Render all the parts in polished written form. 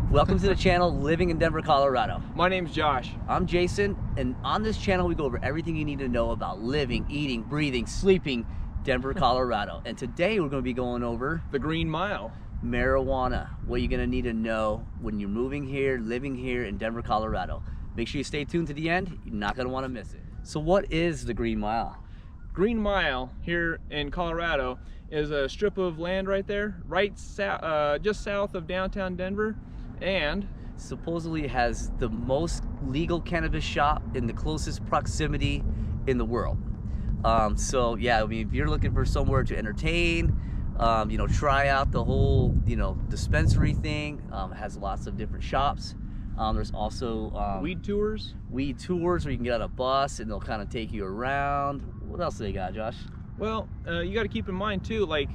Welcome to the channel, Living in Denver, Colorado. My name's Josh. I'm Jason, and on this channel we go over everything you need to know about living, eating, breathing, sleeping Denver, Colorado. And today we're going to be going over The Green Mile. marijuana, what you're going to need to know when you're moving here, living here in Denver, Colorado. Make sure you stay tuned to the end. You're not going to want to miss it. So what is the Green Mile? Green Mile here in Colorado is a strip of land right there, just south of downtown Denver, and supposedly has the most legal cannabis shop in the closest proximity in the world. So yeah, I mean, if you're looking for somewhere to entertain, try out the whole, dispensary thing, it has lots of different shops. There's also weed tours where you can get on a bus and they'll kind of take you around. What else do they got, Josh? Well, you got to keep in mind too, like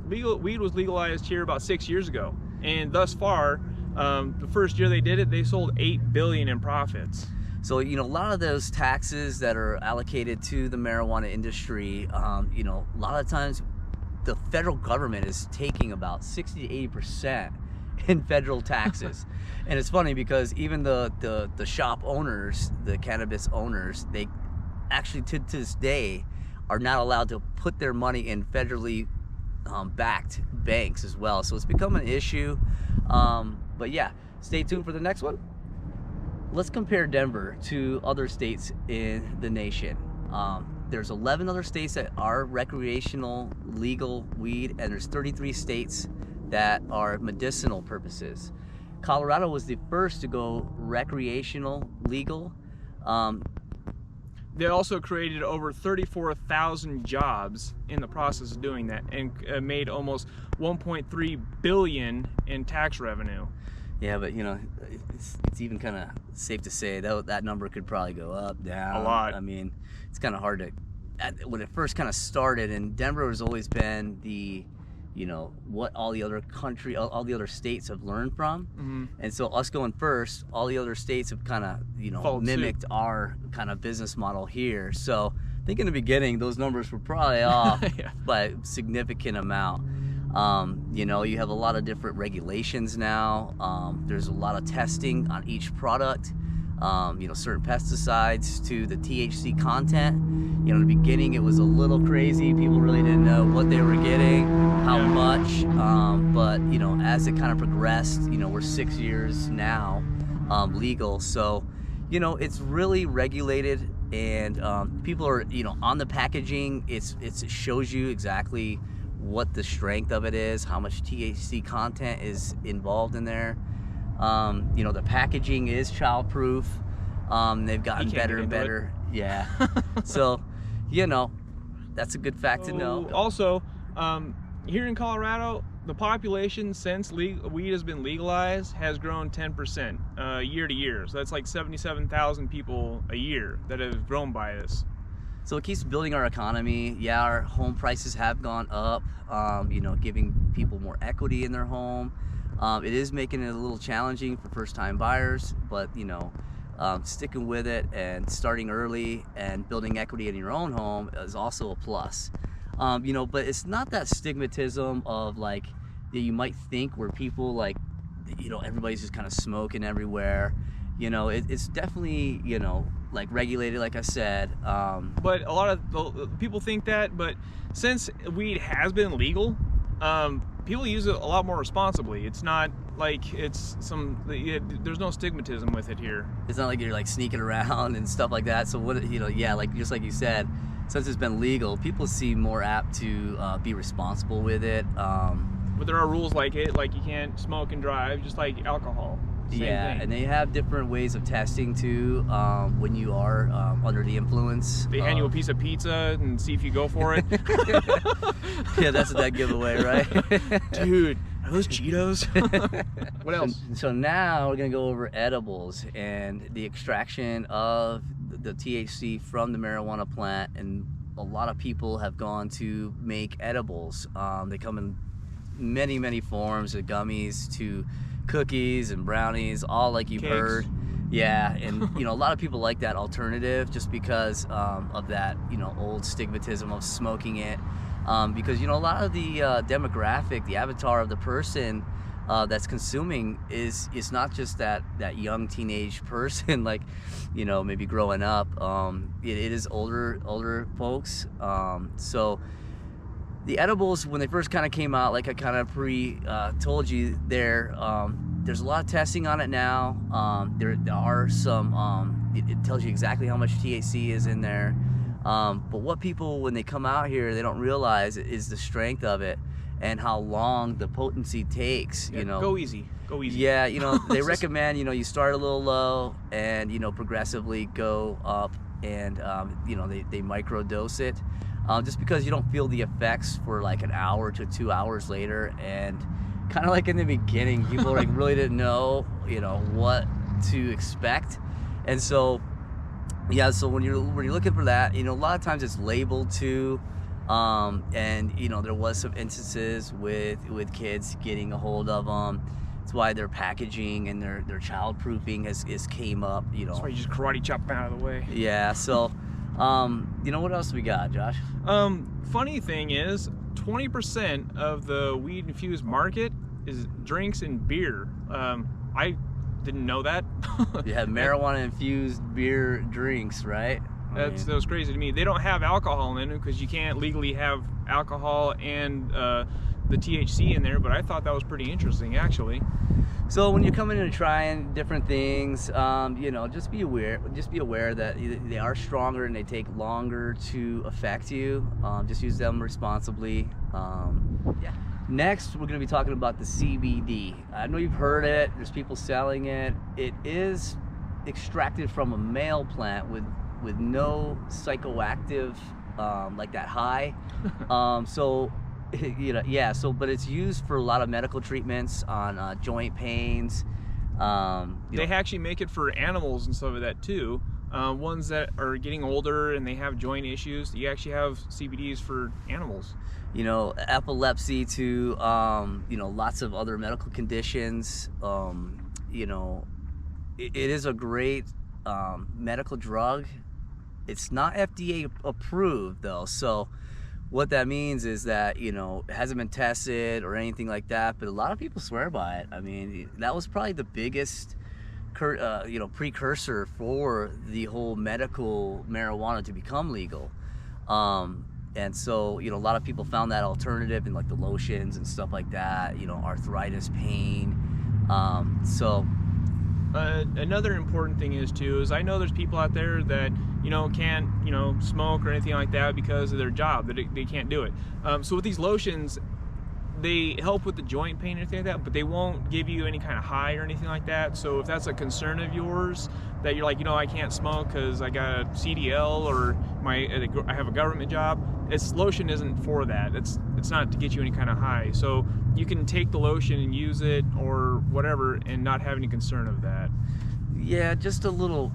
weed was legalized here about 6 years ago, and thus far, the first year they did it, they sold $8 billion in profits. So, a lot of those taxes that are allocated to the marijuana industry, a lot of times the federal government is taking about 60 to 80% in federal taxes. And it's funny because even the shop owners, the cannabis owners, they actually to this day are not allowed to put their money in federally backed banks as well. So it's become an issue. But yeah, stay tuned for the next one. Let's compare Denver to other states in the nation. There's 11 other states that are recreational legal weed, and there's 33 states that are medicinal purposes. Colorado was the first to go recreational legal. They also created over 34,000 jobs in the process of doing that, and made almost 1.3 billion in tax revenue. Yeah, but it's even kind of safe to say that number could probably go up, down. A lot. I mean, it's kind of hard to, when it first kind of started, and Denver has always been the, what all the other states have learned from. Mm-hmm. And so us going first, all the other states have kind of, mimicked our kind of business model here. So I think in the beginning, those numbers were probably off Yeah. by a significant amount. You have a lot of different regulations now. There's a lot of testing on each product. Certain pesticides to the THC content. In the beginning it was a little crazy. People really didn't know what they were getting, how much. But as it kind of progressed, we're 6 years now legal. So, it's really regulated, and people are, on the packaging, it shows you exactly what the strength of it is, how much THC content is involved in there. The packaging is childproof. They've gotten better and better. Yeah. So, that's a good fact to know. Also, here in Colorado, the population since weed has been legalized has grown 10% year to year. So that's like 77,000 people a year that have grown by this. So it keeps building our economy. Yeah, our home prices have gone up, giving people more equity in their home. It is making it a little challenging for first-time buyers, but sticking with it and starting early and building equity in your own home is also a plus. But it's not that stigmatism of like that you might think, where people like, everybody's just kind of smoking everywhere. It's definitely, like regulated, like I said. But a lot of people think that, but since weed has been legal, people use it a lot more responsibly. It's not like there's no stigmatism with it here. It's not like you're like sneaking around and stuff like that. So just like you said, since it's been legal, people seem more apt to be responsible with it. But there are rules like you can't smoke and drive, just like alcohol. Same thing. And they have different ways of testing too, when you are under the influence. They hand you a piece of pizza and see if you go for it. Yeah, that's a dead giveaway, right? Dude, are those Cheetos? What else? So now we're gonna go over edibles and the extraction of the THC from the marijuana plant. And a lot of people have gone to make edibles. They come in many forms, of gummies to cookies and brownies, all like you've heard. Yeah, and a lot of people like that alternative just because of that old stigmatism of smoking it. Because a lot of the demographic, the avatar of the person that's consuming is not just that young teenage person, like, you know, maybe growing up. It is older folks. So the edibles, when they first kind of came out, like I kind of told you there, there's a lot of testing on it now. There are some, it tells you exactly how much THC is in there. But what people, when they come out here, they don't realize is the strength of it and how long the potency takes, you know. Go easy. Yeah, you know, they recommend, you know, you start a little low and, you know, progressively go up, and, you know, they microdose it. Just because you don't feel the effects for like an hour to 2 hours later. And kind of like in the beginning, people like really didn't know, you know, what to expect. And so, yeah, so when you're looking for that, you know, a lot of times it's labeled too. And, you know, there was some instances with kids getting a hold of them. That's why their packaging and their child proofing has came up, you know. That's why you just karate chop them out of the way. Yeah, so you know, what else we got, Josh? Funny thing is, 20% of the weed infused market is drinks and beer. I didn't know that. You have marijuana infused beer drinks, right? That was crazy to me. They don't have alcohol in them because you can't legally have alcohol and the THC in there, but I thought that was pretty interesting, actually. So when you're coming in and trying different things, you know, just be aware that they are stronger and they take longer to affect you. Just use them responsibly. Yeah. Next, we're going to be talking about the CBD. I know you've heard it. There's people selling it. It is extracted from a male plant with no psychoactive, like that high. So, you know, yeah. So, but it's used for a lot of medical treatments on joint pains. They actually make it for animals and stuff like that too. Ones that are getting older and they have joint issues, you actually have CBDs for animals. You know, epilepsy to, you know, lots of other medical conditions. You know, it is a great medical drug. It's not FDA approved though, so what that means is that, you know, it hasn't been tested or anything like that, but a lot of people swear by it. I mean, that was probably the biggest you know, precursor for the whole medical marijuana to become legal. And so, you know, a lot of people found that alternative in like the lotions and stuff like that, you know, arthritis, pain. So another important thing is I know there's people out there that, you know, can't, you know, smoke or anything like that because of their job, that they can't do it. So with these lotions, they help with the joint pain or anything like that, but they won't give you any kind of high or anything like that. So if that's a concern of yours, that you're like, you know, I can't smoke because I got a CDL or I have a government job, this lotion isn't for that. It's not to get you any kind of high. So you can take the lotion and use it or whatever and not have any concern of that. Yeah, just a little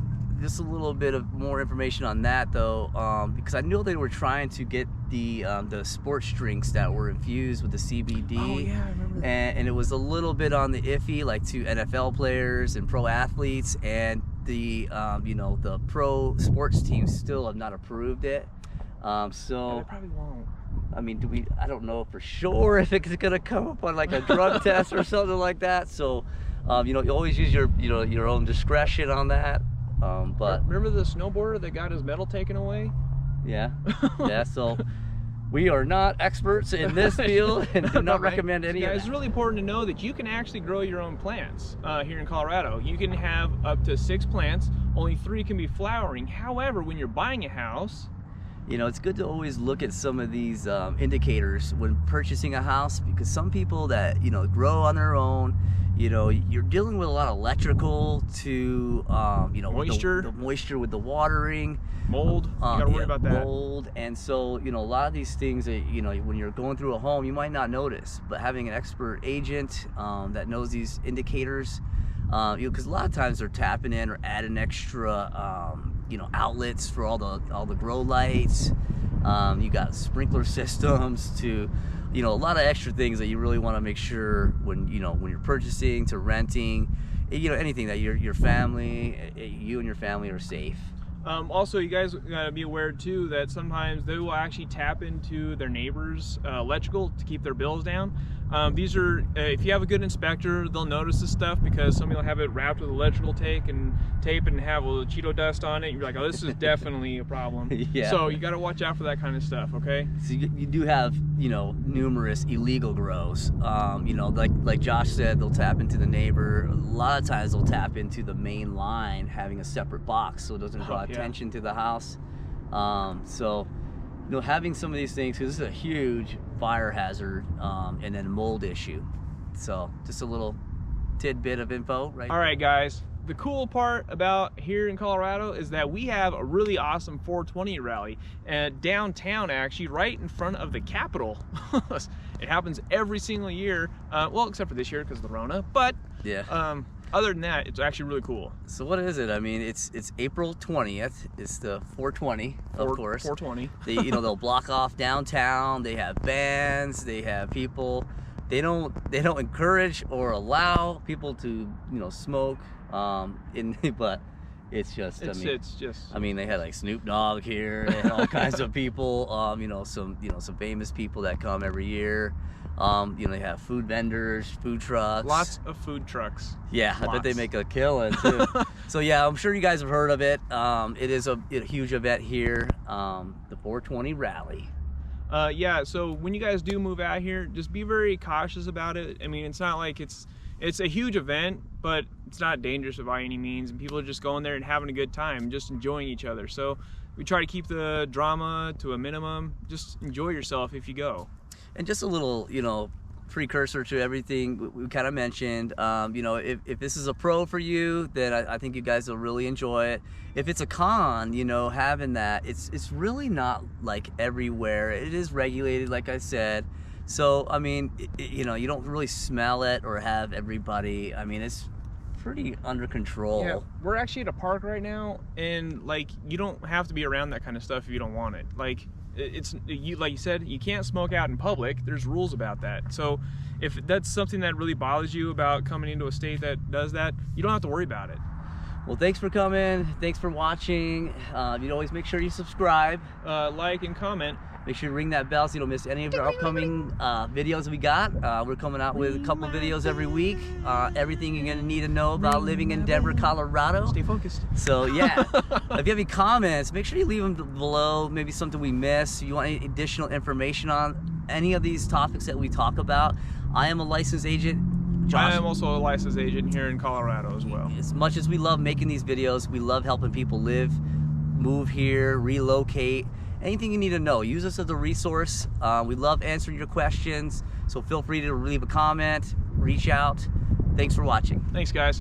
bit of more information on that though, because I know they were trying to get the sports drinks that were infused with the CBD. Oh yeah, I remember that. And it was a little bit on the iffy, like to NFL players and pro athletes, and the you know, the pro sports teams still have not approved it. So yeah, they probably won't. I mean, I don't know for sure if it's gonna come up on like a drug test or something like that. So, you know, you always use your own discretion on that. But remember the snowboarder that got his medal taken away? Yeah, yeah. So we are not experts in this field and do not recommend any of that. It's really important to know that you can actually grow your own plants here in Colorado. You can have up to 6 plants. Only 3 can be flowering. However, when you're buying a house, you know, it's good to always look at some of these indicators when purchasing a house, because some people that, you know, grow on their own, you know, you're dealing with a lot of electrical to, you know, moisture, the moisture with the watering, mold. You gotta worry about that. Mold, and so, you know, a lot of these things that, you know, when you're going through a home, you might not notice, but having an expert agent that knows these indicators, you know, because a lot of times they're tapping in or adding extra, you know, outlets for all the grow lights. You got sprinkler systems to, you know, a lot of extra things that you really want to make sure when you're purchasing to renting, you know, anything that your family, you and your family are safe. Also, you guys gotta be aware too that sometimes they will actually tap into their neighbors' electrical to keep their bills down. These are, if you have a good inspector, they'll notice this stuff because somebody will have it wrapped with electrical tape and have a little Cheeto dust on it. You're like, oh, this is definitely a problem. Yeah. So you got to watch out for that kind of stuff, okay? So you do have, you know, numerous illegal grows. You know, like Josh said, they'll tap into the neighbor. A lot of times they'll tap into the main line, having a separate box so it doesn't draw attention to the house. So, you know, having some of these things, because this is a huge fire hazard, and then mold issue. So just a little tidbit of info, right? All right, guys. The cool part about here in Colorado is that we have a really awesome 420 rally downtown, actually, right in front of the Capitol. It happens every single year, well, except for this year because of the Rona, but yeah. Other than that, it's actually really cool. So what is it? I mean, it's April 20th. It's the 420, of course. 420. You know, they'll block off downtown. They have bands. They have people. They don't encourage or allow people to, you know, smoke. But it's just, I mean, they had like Snoop Dogg here. They had all kinds of people. You know, some famous people that come every year. You know, they have food vendors, food trucks. Lots of food trucks. Yeah, Lots. I bet they make a killing too. So yeah, I'm sure you guys have heard of it. It is a huge event here, the 420 rally. Yeah, so when you guys do move out here, just be very cautious about it. I mean, it's not like it's a huge event, but it's not dangerous by any means, and people are just going there and having a good time, just enjoying each other. So we try to keep the drama to a minimum. Just enjoy yourself if you go. And just a little, you know, precursor to everything we kind of mentioned. You know, if this is a pro for you, then I think you guys will really enjoy it. If it's a con, you know, having that, it's really not like everywhere. It is regulated, like I said. So, I mean, you know, you don't really smell it or have everybody. I mean, it's pretty under control. Yeah, we're actually at a park right now, and like, you don't have to be around that kind of stuff if you don't want it. Like, like you said, you can't smoke out in public. There's rules about that. So if that's something that really bothers you about coming into a state that does that, you don't have to worry about it. Well, thanks for coming. Thanks for watching. You always make sure you subscribe, like and comment. Make sure you ring that bell so you don't miss any of our upcoming videos we got. We're coming out with a couple videos every week. Everything you're gonna need to know about living in Denver, Colorado. Stay focused. So yeah, if you have any comments, make sure you leave them below. Maybe something we missed. You want any additional information on any of these topics that we talk about. I am a licensed agent. Josh, I am also a licensed agent here in Colorado as well. As much as we love making these videos, we love helping people live, move here, relocate. Anything you need to know, use us as a resource. We love answering your questions, so feel free to leave a comment, reach out. Thanks for watching. Thanks, guys.